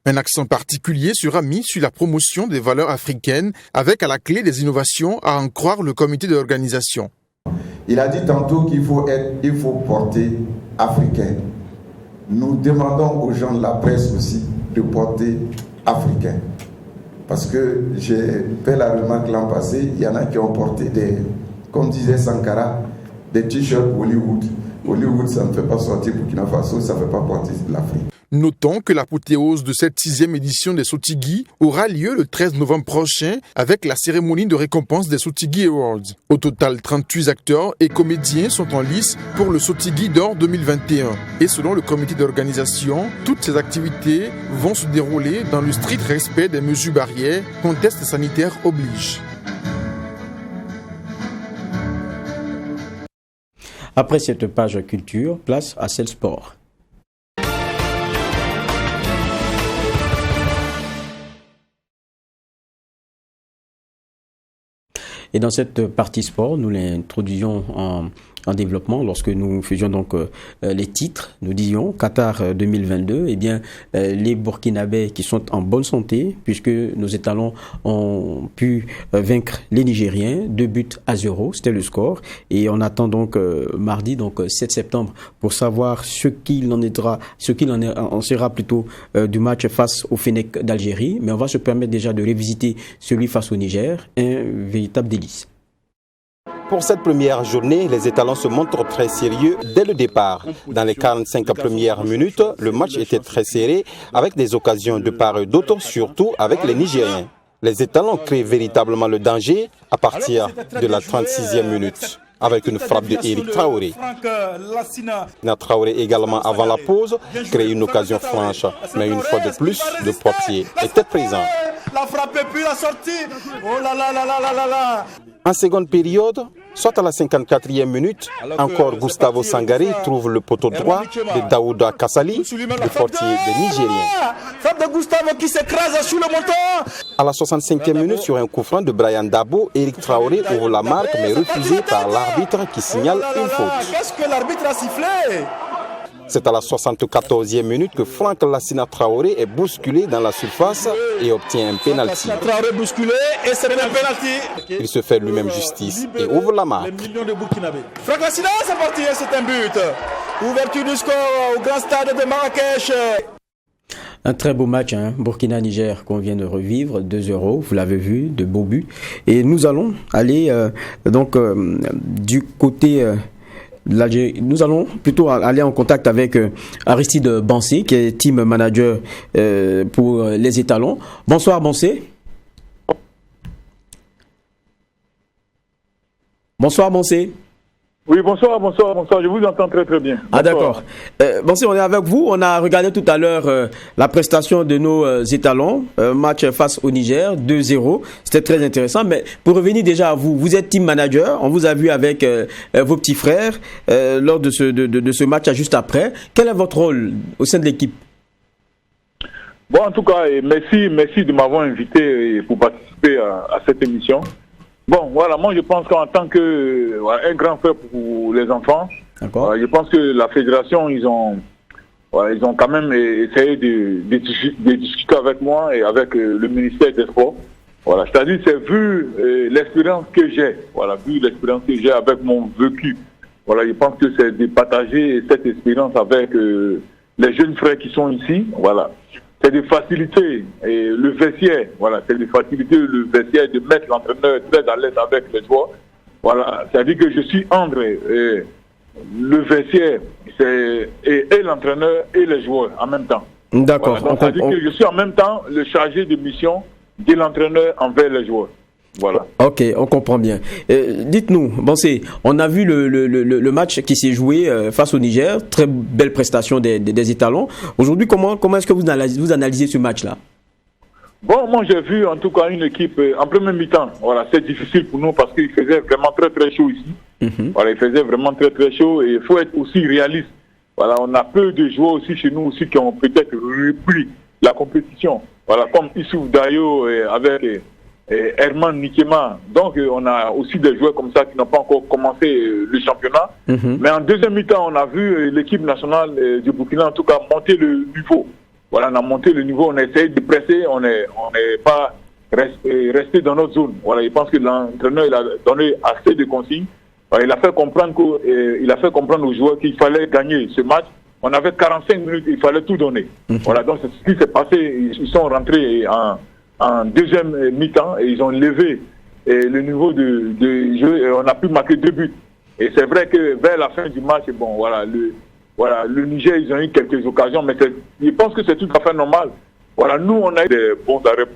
Un accent particulier sera mis sur la promotion des valeurs africaines avec à la clé des innovations, à en croire le comité d'organisation. Il a dit tantôt qu'il faut porter africain. Nous demandons aux gens de la presse aussi de porter africain. Parce que j'ai fait la remarque l'an passé, il y en a qui ont porté comme disait Sankara, des t-shirts Hollywood. Hollywood, ça ne fait pas sortir Burkina Faso, ça ne fait pas porter de l'Afrique. Notons que l'apothéose de cette 6e édition des Sotigui aura lieu le 13 novembre prochain avec la cérémonie de récompense des Sotigui Awards. Au total, 38 acteurs et comédiens sont en lice pour le Sotigui d'or 2021. Et selon le comité d'organisation, toutes ces activités vont se dérouler dans le strict respect des mesures barrières, contexte sanitaire oblige. Après cette page culture, place à celle sport. Et dans cette partie sport, nous l'introduisions en développement lorsque nous faisions donc les titres. Nous disions Qatar 2022, eh bien les Burkinabés qui sont en bonne santé puisque nos étalons ont pu vaincre les Nigériens 2-0, c'était le score, et on attend donc mardi, donc 7 septembre, pour savoir ce qu'il en sera plutôt du match face au Fennec d'Algérie. Mais on va se permettre déjà de révisiter celui face au Niger, un véritable délice. pour cette première journée, les étalons se montrent très sérieux dès le départ. Dans les 45 premières minutes, le match était très serré avec des occasions de part et d'autre, surtout avec les Nigériens. Les étalons créent véritablement le danger à partir de la 36e minute, avec une frappe de Eric Traoré. Lassina Traoré également avant la pause crée une occasion franche, mais une fois de plus, le portier était présent. La frappe et puis la sortie. Oh là là là là là là là. En seconde période, soit à la 54e minute, encore Gustavo Sangaré trouve le poteau droit de Daouda Kassali, le portier des Nigériens. Frappe de Gustavo qui s'écrase sous le montant. À la 65e minute, sur un coup franc de Brian Dabo, Eric Traoré ouvre la marque mais refusé par l'arbitre qui signale une faute. Qu'est-ce que l'arbitre a sifflé? C'est à la 74e minute que Franck Lassina Traoré est bousculé dans la surface et obtient un pénalty. Traoré bousculé et c'est un pénalty. Il se fait lui-même justice et ouvre la marque. Franck Lassina, c'est parti, c'est un but. Ouverture du score au grand stade de Marrakech. Un très beau match, hein, Burkina-Niger qu'on vient de revivre, 2-0, vous l'avez vu, de beaux buts. Et nous allons aller du côté... nous allons plutôt aller en contact avec Aristide Bansé, qui est team manager pour les étalons. Bonsoir Bansé. Bonsoir Bansé. Oui, bonsoir, je vous entends très très bien. Bonsoir. Ah d'accord. Bansé, on est avec vous. On a regardé tout à l'heure la prestation de nos étalons, match face au Niger, 2-0. C'était très intéressant. Mais pour revenir déjà à vous, vous êtes team manager. On vous a vu avec vos petits frères lors de ce match juste après. Quel est votre rôle au sein de l'équipe? Bon, en tout cas, merci de m'avoir invité pour participer à cette émission. Bon, voilà, moi je pense qu'en tant que un grand frère pour les enfants, je pense que la fédération, ils ont quand même essayé de discuter avec moi et avec le ministère des Sports. Voilà, c'est-à-dire, c'est vu l'expérience que j'ai, avec mon vécu. Voilà, je pense que c'est de partager cette expérience avec les jeunes frères qui sont ici. Voilà. C'est de faciliter le vestiaire, de mettre l'entraîneur très à l'aise avec les joueurs. Voilà, c'est-à-dire que je suis entre le vestiaire et l'entraîneur et les joueurs en même temps. D'accord. Voilà, c'est-à-dire que je suis en même temps le chargé de mission de l'entraîneur envers les joueurs. Voilà. Ok, on comprend bien. Dites-nous, Bansé, on a vu le match qui s'est joué face au Niger, très belle prestation des étalons. Aujourd'hui, comment est-ce que vous analysez ce match-là? Bon, moi j'ai vu en tout cas une équipe en première mi-temps. Voilà, c'est difficile pour nous parce qu'il faisait vraiment très très chaud ici. Voilà, il faisait vraiment très très chaud et il faut être aussi réaliste. Voilà, on a peu de joueurs aussi chez nous aussi qui ont peut-être repris la compétition. Voilà, comme Issouf Dayo avec Herman Nikema. Donc on a aussi des joueurs comme ça qui n'ont pas encore commencé le championnat. Mais en deuxième mi-temps, on a vu l'équipe nationale du Burkina en tout cas monter le niveau. Voilà, on a monté le niveau, on a essayé de presser, on n'est pas resté dans notre zone. Voilà, je pense que l'entraîneur il a donné assez de consignes. Voilà, il a fait comprendre aux joueurs qu'il fallait gagner ce match. On avait 45 minutes, il fallait tout donner. Voilà, donc c'est ce qui s'est passé. Ils sont rentrés en deuxième mi-temps et ils ont levé le niveau de jeu et on a pu marquer 2 buts. Et c'est vrai que vers la fin du match, bon, le Niger, ils ont eu quelques occasions, mais je pense que c'est tout à fait normal. Voilà, nous, on a eu des bons arrêts.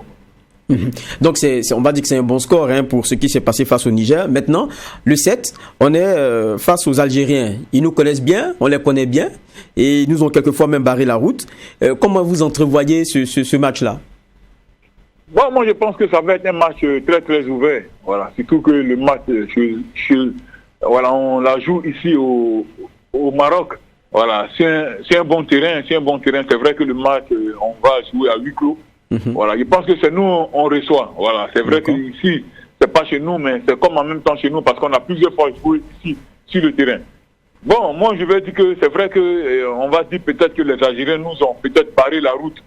Donc, on va dire que c'est un bon score pour ce qui s'est passé face au Niger. Maintenant, le 7, on est face aux Algériens. Ils nous connaissent bien, on les connaît bien, et ils nous ont quelquefois même barré la route. Comment vous entrevoyez ce match-là? Bon, moi, je pense que ça va être un match très, très ouvert. Voilà, surtout que le match, on la joue ici au Maroc. Voilà, c'est un bon terrain, C'est vrai que le match, on va jouer à huis clos. Voilà, je pense que c'est nous, on reçoit. Voilà, c'est vrai qu'ici, c'est pas chez nous, mais c'est comme en même temps chez nous parce qu'on a plusieurs fois joué ici, sur le terrain. Bon, moi, je vais dire que c'est vrai que, on va dire peut-être que les Algériens nous ont peut-être barré la route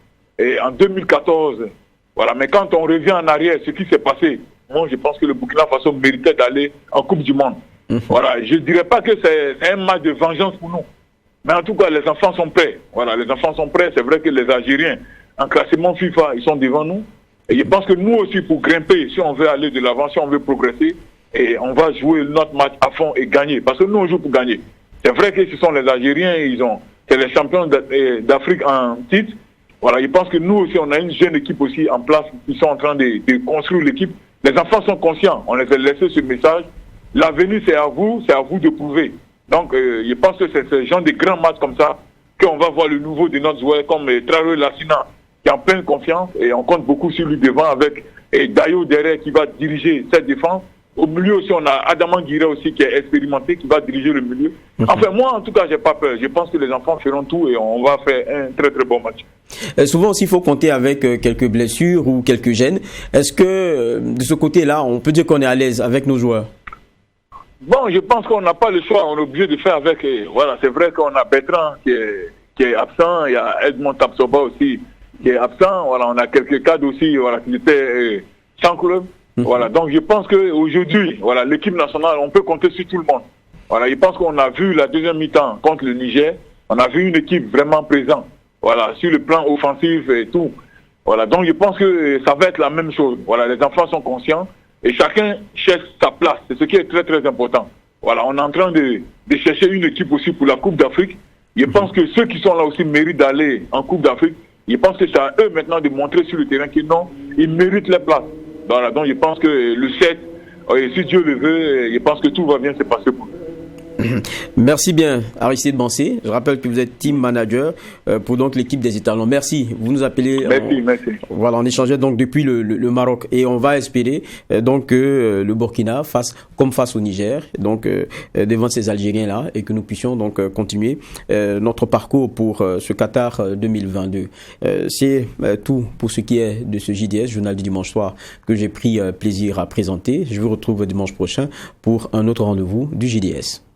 en 2014. Voilà, mais quand on revient en arrière, ce qui s'est passé, moi, je pense que le Burkina Faso méritait d'aller en Coupe du Monde. Voilà, je dirais pas que c'est un match de vengeance pour nous. Mais en tout cas, les enfants sont prêts. Voilà, les enfants sont prêts. C'est vrai que les Algériens, en classement FIFA, ils sont devant nous. Et je pense que nous aussi, pour grimper, si on veut aller de l'avant, si on veut progresser, et on va jouer notre match à fond et gagner. Parce que nous, on joue pour gagner. C'est vrai que ce sont les Algériens, c'est les champions d'Afrique en titre. Voilà, je pense que nous aussi, on a une jeune équipe aussi en place qui sont en train de construire l'équipe. Les enfants sont conscients, on les a laissé ce message. L'avenir, c'est à vous de prouver. Donc, je pense que c'est ce genre de grands matchs comme ça qu'on va voir le nouveau de notre joueur comme Traoré Lassina, qui est en pleine confiance et on compte beaucoup sur lui devant avec Dayo derrière qui va diriger cette défense. Au milieu aussi, on a Adama Guiré aussi qui est expérimenté, qui va diriger le milieu. Enfin, moi, en tout cas, j'ai pas peur. Je pense que les enfants feront tout et on va faire un très très bon match. Souvent aussi, il faut compter avec quelques blessures ou quelques gênes. Est-ce que de ce côté-là, on peut dire qu'on est à l'aise avec nos joueurs? Bon, je pense qu'on n'a pas le choix. On est obligé de faire avec. Voilà, c'est vrai qu'on a Bertrand qui est absent. Il y a Edmond Tapsoba aussi qui est absent. Voilà, on a quelques cadres aussi voilà, qui étaient sans club. Voilà, donc je pense qu'aujourd'hui, voilà, l'équipe nationale, on peut compter sur tout le monde. Voilà, je pense qu'on a vu la deuxième mi-temps contre le Niger, on a vu une équipe vraiment présente, voilà, sur le plan offensif et tout. Voilà, donc je pense que ça va être la même chose. Voilà, les enfants sont conscients et chacun cherche sa place. C'est ce qui est très très important. Voilà, on est en train de chercher une équipe aussi pour la Coupe d'Afrique. Je pense que ceux qui sont là aussi méritent d'aller en Coupe d'Afrique. Je pense que c'est à eux maintenant de montrer sur le terrain qu'ils ils méritent les places. Voilà, donc je pense que le 7, si Dieu le veut, je pense que tout va bien se passer pour nous. Merci bien, Aristide Bansé. Je rappelle que vous êtes team manager pour donc l'équipe des Étalons. Merci. Vous nous appelez. Merci. Voilà, on échangeait donc depuis le Maroc et on va espérer donc que le Burkina fasse comme face au Niger, donc devant ces Algériens là, et que nous puissions donc continuer notre parcours pour ce Qatar 2022. C'est tout pour ce qui est de ce JDS, journal du dimanche soir, que j'ai pris plaisir à présenter. Je vous retrouve dimanche prochain pour un autre rendez-vous du JDS.